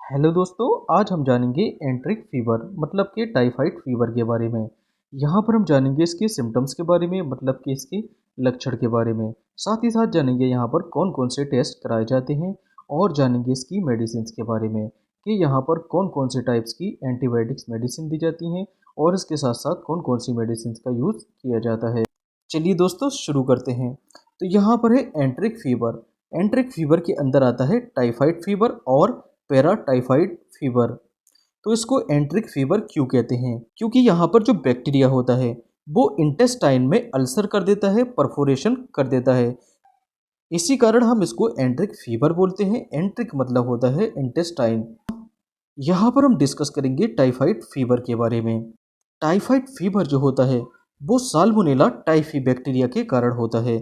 Hello दोस्तों, आज हम जानेंगे एंट्रिक फीवर मतलब कि टाइफाइड फीवर के बारे में। यहाँ पर हम जानेंगे इसके सिम्टम्स के बारे में मतलब कि इसके लक्षण के बारे में। साथ ही साथ जानेंगे यहाँ पर कौन कौन से टेस्ट कराए जाते हैं और जानेंगे इसकी मेडिसिन के बारे में कि यहाँ पर कौन कौन से टाइप्स की एंटीबायोटिक्स मेडिसिन दी जाती हैं और इसके साथ साथ कौन कौन सी मेडिसिन का यूज़ किया जाता है। चलिए दोस्तों शुरू करते हैं। तो यहाँ पर है एंट्रिक फीवर। एंट्रिक फीवर के अंदर आता है टाइफाइड फीवर और पैरा टाइफाइड फीवर। तो इसको एंट्रिक फीवर क्यों कहते हैं? क्योंकि यहाँ पर जो बैक्टीरिया होता है वो इंटेस्टाइन में अल्सर कर देता है, परफोरेशन कर देता है। इसी कारण हम इसको एंट्रिक फीवर बोलते हैं। एंट्रिक मतलब होता है इंटेस्टाइन। यहाँ पर हम डिस्कस करेंगे टाइफाइड फीवर के बारे में। टाइफाइड फीवर जो होता है वो साल्मोनेला टाइफी बैक्टीरिया के कारण होता है।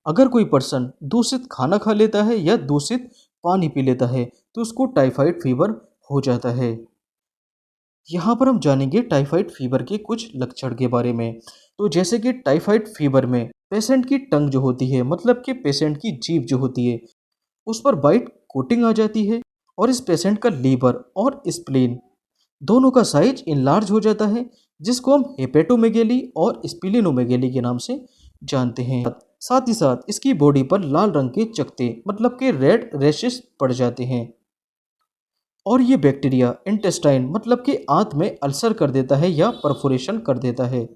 अगर कोई पर्सन दूषित खाना खा लेता है या दूषित पानी पी लेता है तो उसको टाइफाइड फीवर हो जाता है। यहाँ पर हम जानेंगे टाइफाइड फीवर के कुछ लक्षण के बारे में। तो जैसे कि टाइफाइड फीवर में पेशेंट की टंग जो होती है मतलब कि पेशेंट की जीभ जो होती है उस पर वाइट कोटिंग आ जाती है और इस पेशेंट का लीवर और स्प्लीन दोनों का साइज इनलार्ज हो जाता है, जिसको हम हेपेटोमेगेली और स्प्लीनोमेगेली के नाम से जानते हैं। साथ ही साथ इसकी बॉडी पर लाल रंग के चकते मतलब के रेड रैशेस पड़ जाते हैं और ये बैक्टीरिया इंटेस्टाइन मतलब के आंत में अल्सर कर देता है या परफोरेशन कर देता है।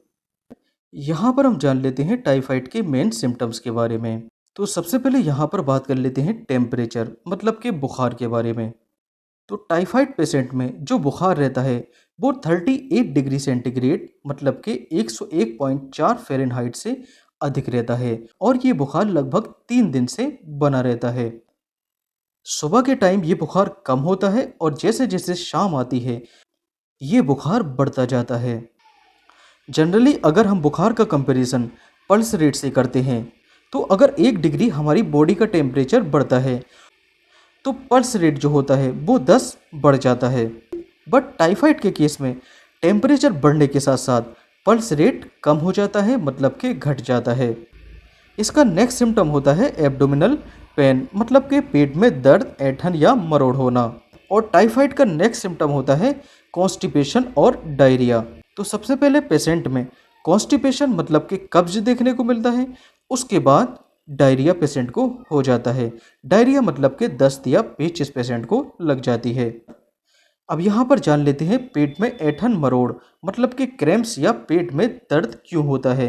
यहाँ पर हम जान लेते हैं टाइफाइड के मेन सिम्टम्स के बारे में। तो सबसे पहले यहाँ पर बात कर लेते हैं टेम्परेचर मतलब के बुखार के बारे में। तो टाइफाइड पेशेंट में जो बुखार रहता है वो 38 डिग्री सेंटीग्रेड मतलब कि 101.4 फ़ारेनहाइट से अधिक रहता है और ये बुखार लगभग 3 दिन से बना रहता है। सुबह के टाइम ये बुखार कम होता है और जैसे जैसे शाम आती है ये बुखार बढ़ता जाता है। जनरली अगर हम बुखार का कंपैरिजन पल्स रेट से करते हैं तो अगर 1 डिग्री हमारी बॉडी का टेम्परेचर बढ़ता है तो पल्स रेट जो होता है वो 10 बढ़ जाता है। बट टाइफाइड के केस में टेम्परेचर बढ़ने के साथ साथ पल्स रेट कम हो जाता है मतलब कि घट जाता है। इसका नेक्स्ट सिम्टम होता है एब्डोमिनल पेन मतलब कि पेट में दर्द, ऐंठन या मरोड़ होना। और टाइफाइड का नेक्स्ट सिम्टम होता है कॉन्स्टिपेशन और डायरिया। तो सबसे पहले पेशेंट में कॉन्स्टिपेशन मतलब कि कब्ज देखने को मिलता है, उसके बाद डायरिया पेशेंट को हो जाता है। डायरिया मतलब कि दस्त या पेचिस पेशेंट को लग जाती है। अब यहाँ पर जान लेते हैं पेट में ऐंठन मरोड़ मतलब कि क्रैम्प्स या पेट में दर्द क्यों होता है।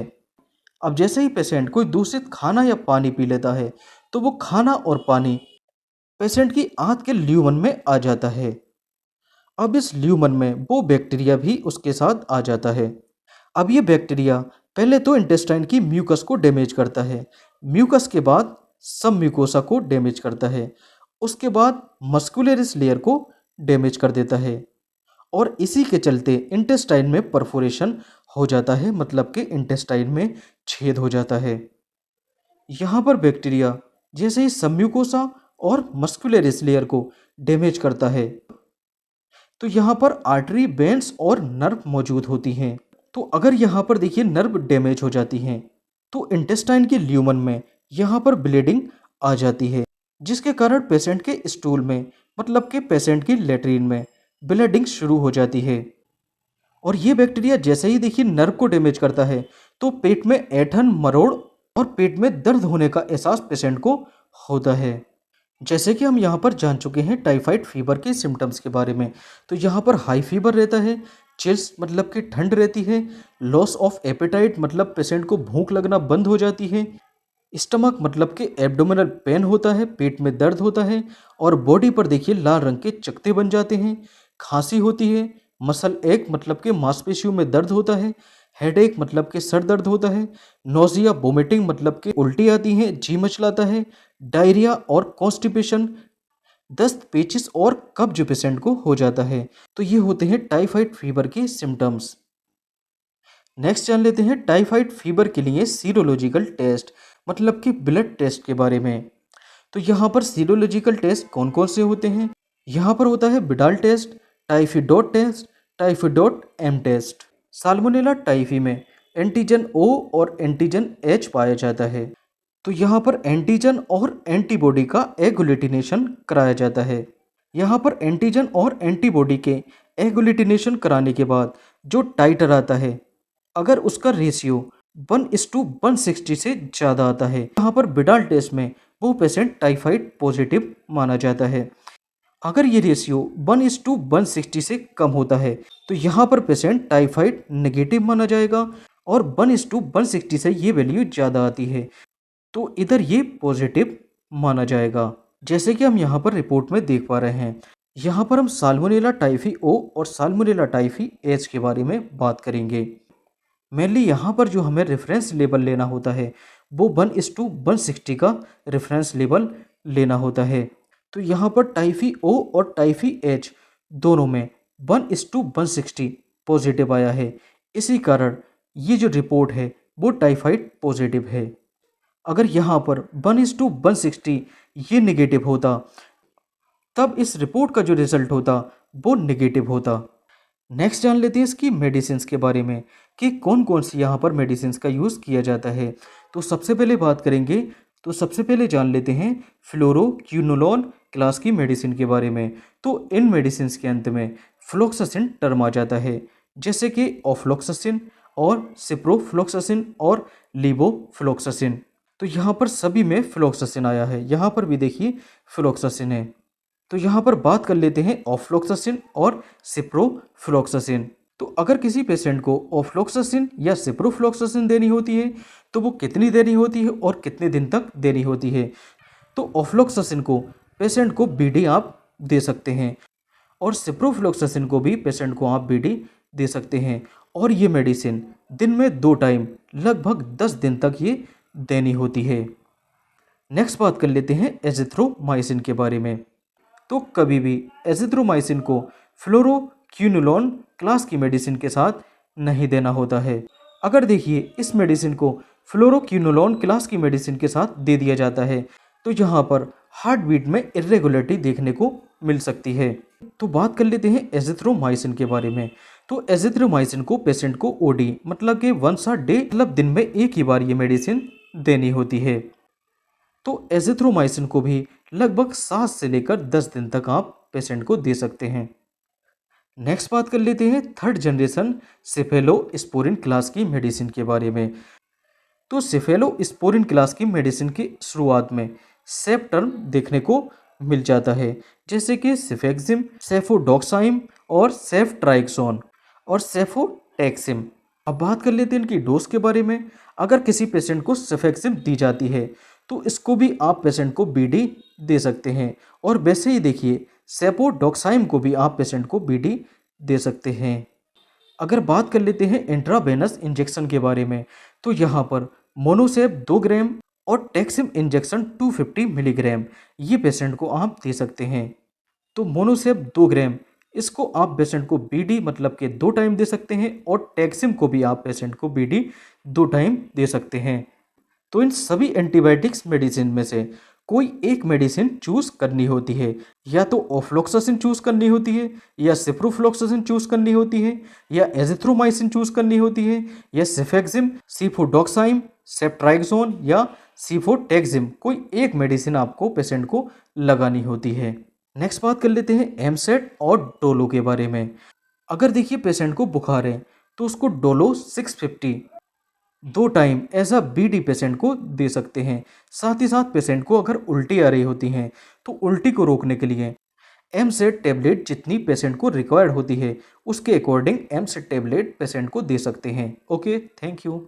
अब जैसे ही पेशेंट कोई दूषित खाना या पानी पी लेता है तो वो खाना और पानी पेशेंट की आंत के ल्यूमन में आ जाता है। अब इस ल्यूमन में वो बैक्टीरिया भी उसके साथ आ जाता है। अब ये बैक्टीरिया पहले तो इंटेस्टाइन की म्यूकस को डैमेज करता है, म्यूकस के बाद सब म्यूकोसा को डैमेज करता है, उसके बाद मस्कुलरिस लेयर को डैमेज कर देता है और इसी के चलते इंटेस्टाइन में परफोरेशन हो जाता है मतलब कि इंटेस्टाइन में छेद हो जाता है। यहाँ पर बैक्टीरिया जैसे ही सब म्यूकोसा और मस्कुलरिस लेयर को डैमेज करता है तो यहाँ पर आर्टरी, वेन्स और नर्व मौजूद होती हैं। तो अगर यहाँ पर देखिए नर्व डैमेज हो जाती हैं तो इंटेस्टाइन के ल्यूमन में यहाँ पर ब्लीडिंग आ जाती है, जिसके कारण पेशेंट के स्टूल में मतलब कि पेशेंट की लेटरिन में ब्लीडिंग शुरू हो जाती है। और ये बैक्टीरिया जैसे ही देखिए नर्व को डैमेज करता है तो पेट में ऐंठन, मरोड़ और पेट में दर्द होने का एहसास पेशेंट को होता है। जैसे कि हम यहाँ पर जान चुके हैं टाइफाइड फीवर के सिम्टम्स के बारे में। तो यहाँ पर हाई फीवर रहता है, चिल्स मतलब कि ठंड रहती है, लॉस ऑफ एपेटाइट मतलब पेशेंट को भूख लगना बंद हो जाती है, स्टमक मतलब कि एब्डोमिनल पेन होता है, पेट में दर्द होता है और बॉडी पर देखिए लाल रंग के चकते बन जाते हैं, खांसी होती है, मसल एक मतलब कि मांसपेशियों में दर्द होता है, हेडेक मतलब कि सर दर्द होता है, नोजिया वोमिटिंग मतलब कि उल्टी आती है, जी मचलाता है, डायरिया और कॉन्स्टिपेशन, दस्त, पेचिस और कब्ज पेशेंट को हो जाता है। तो ये होते हैं टाइफाइड फीवर के सिम्टम्स। नेक्स्ट जान लेते हैं टाइफाइड फीवर के लिए सीरोलॉजिकल टेस्ट मतलब कि ब्लड टेस्ट के बारे में। तो यहाँ पर सीरोलॉजिकल टेस्ट कौन कौन से होते हैं? यहाँ पर होता है Widal test, typhidot test, typhidot M test. Salmonella typhi में एंटीजन ओ और एंटीजन एच पाया जाता है। तो यहाँ पर एंटीजन और एंटीबॉडी का एग्लूटिनेशन कराया जाता है। यहाँ पर एंटीजन और एंटीबॉडी के एग्लूटिनेशन कराने के बाद जो टाइटर आता है, अगर उसका रेशियो 1:160 से ज़्यादा आता है, यहाँ पर बिडाल टेस्ट में वो पेशेंट टाइफाइड पॉजिटिव माना जाता है। अगर ये रेशियो 1:160 से कम होता है तो यहाँ पर पेशेंट टाइफाइड नेगेटिव माना जाएगा, और 1:160 से ये वैल्यू ज़्यादा आती है तो इधर ये पॉजिटिव माना जाएगा। जैसे कि हम यहाँ पर रिपोर्ट में देख पा रहे हैं, यहाँ पर हम साल्मोनेला टाइफी ओ और साल्मोनेला टाइफी एच के बारे में बात करेंगे। मेनली यहाँ पर जो हमें रेफरेंस लेवल लेना होता है वो 1:160 का रेफरेंस लेवल लेना होता है। तो यहाँ पर टाइफी ओ और टाइफी एच दोनों में 1:160 पॉजिटिव आया है। इसी कारण ये जो रिपोर्ट है वो टाइफाइड पॉजिटिव है। अगर यहाँ पर 1:160 ये नेगेटिव होता तब इस रिपोर्ट का जो रिजल्ट होता वो नेगेटिव होता। नेक्स्ट जान लेते हैं इसकी मेडिसिन्स के बारे में कि कौन कौन सी यहाँ पर मेडिसिन्स का यूज़ किया जाता है। तो सबसे पहले बात करेंगे, तो सबसे पहले जान लेते हैं फ्लोरोक्विनोलोन क्लास की मेडिसिन के बारे में। तो इन मेडिसिन्स के अंत में फ्लोक्सासिन टर्म आ जाता है, जैसे कि ऑफ्लोक्सासिन और सिप्रोफ्लोक्सासिन और लीवोफ्लोक्सासिन। तो यहाँ पर सभी में फ्लोक्सासिन आया है, यहाँ पर भी देखिए फ्लोक्सासिन है। तो यहाँ पर बात कर लेते हैं ऑफ्लोक्सासिन और सिप्रोफ्लोक्सासिन। तो अगर किसी पेशेंट को ऑफ्लोक्सासिन या सिप्रोफ्लोक्सासिन देनी होती है तो वो कितनी देनी होती है और कितने दिन तक देनी होती है। तो ऑफ्लोक्सासिन को पेशेंट को बीडी आप दे सकते हैं और सिप्रोफ्लोक्सासिन को भी पेशेंट को आप बीडी दे सकते हैं, और ये मेडिसिन दिन में 2 टाइम लगभग 10 दिन तक ये देनी होती है। नेक्स्ट बात कर लेते हैं एजिथ्रोमाइसिन के बारे में। तो कभी भी एजिथ्रोमाइसिन को फ्लोरोक्विनोलोन क्लास की मेडिसिन के साथ नहीं देना होता है। अगर देखिए इस मेडिसिन को फ्लोरोक्विनोलोन क्लास की मेडिसिन के साथ दे दिया जाता है तो यहाँ पर हार्ट बीट में इरेगुलरिटी देखने को मिल सकती है। तो बात कर लेते हैं एजिथ्रोमाइसिन के बारे में। तो एजिथ्रोमाइसिन को पेशेंट को ओडी मतलब कि वंस अ डे, मतलब दिन में एक ही बार ये मेडिसिन देनी होती है। तो एजिथ्रोमाइसिन को भी लगभग 7 से लेकर 10 दिन तक आप पेशेंट को दे सकते हैं। नेक्स्ट बात कर लेते हैं थर्ड जनरेशन सेफेलोस्पोरिन क्लास की मेडिसिन के बारे में। तो सेफेलोस्पोरिन क्लास की मेडिसिन की शुरुआत में सेफ टर्म देखने को मिल जाता है, जैसे कि सेफेक्सिम, सेफोडॉक्साइम और सेफ्ट्राइक्सोन और सेफोटेक्सिम। अब बात कर लेते हैं इनकी डोज के बारे में। अगर किसी पेशेंट को सेफेक्सिम दी जाती है तो इसको भी आप पेशेंट को बीडी दे सकते हैं, और वैसे ही देखिए सेफोडॉक्साइम को भी आप पेशेंट को बीडी दे सकते हैं। अगर बात कर लेते हैं इंट्रावेनस इंजेक्शन के बारे में, तो यहाँ पर मोनोसेप 2 ग्राम और टेक्सिम इंजेक्शन 250 मिलीग्राम ये पेशेंट को आप दे सकते हैं। तो मोनोसेप 2 ग्राम इसको आप पेशेंट को बीडी मतलब के 2 टाइम दे सकते हैं, और टेक्सिम को भी आप पेशेंट को बीडी 2 टाइम दे सकते हैं। तो इन सभी एंटीबायोटिक्स मेडिसिन में से कोई एक मेडिसिन चूज करनी होती है, या तो ऑफ्लोक्सासिन चूज करनी होती है, या सिप्रोफ्लोक्सासिन चूज करनी होती है, या एजिथ्रोमाइसिन चूज करनी होती है, या सेफेक्सिम, सिफोडॉक्साइम, सेफ्ट्राइक्सोन या सिफोटेक्सिम, कोई एक मेडिसिन आपको पेशेंट को लगानी होती है। नेक्स्ट बात कर लेते हैं एमसेट और डोलो के बारे में। अगर देखिए पेशेंट को बुखार है तो उसको Dolo 650 2 time as a BD patient को दे सकते हैं। साथ ही साथ पेशेंट को अगर उल्टी आ रही होती हैं तो उल्टी को रोकने के लिए एमसेट टेबलेट जितनी पेशेंट को रिक्वायर्ड होती है उसके अकॉर्डिंग एमसेट टेबलेट पेशेंट को दे सकते हैं। Okay, thank you.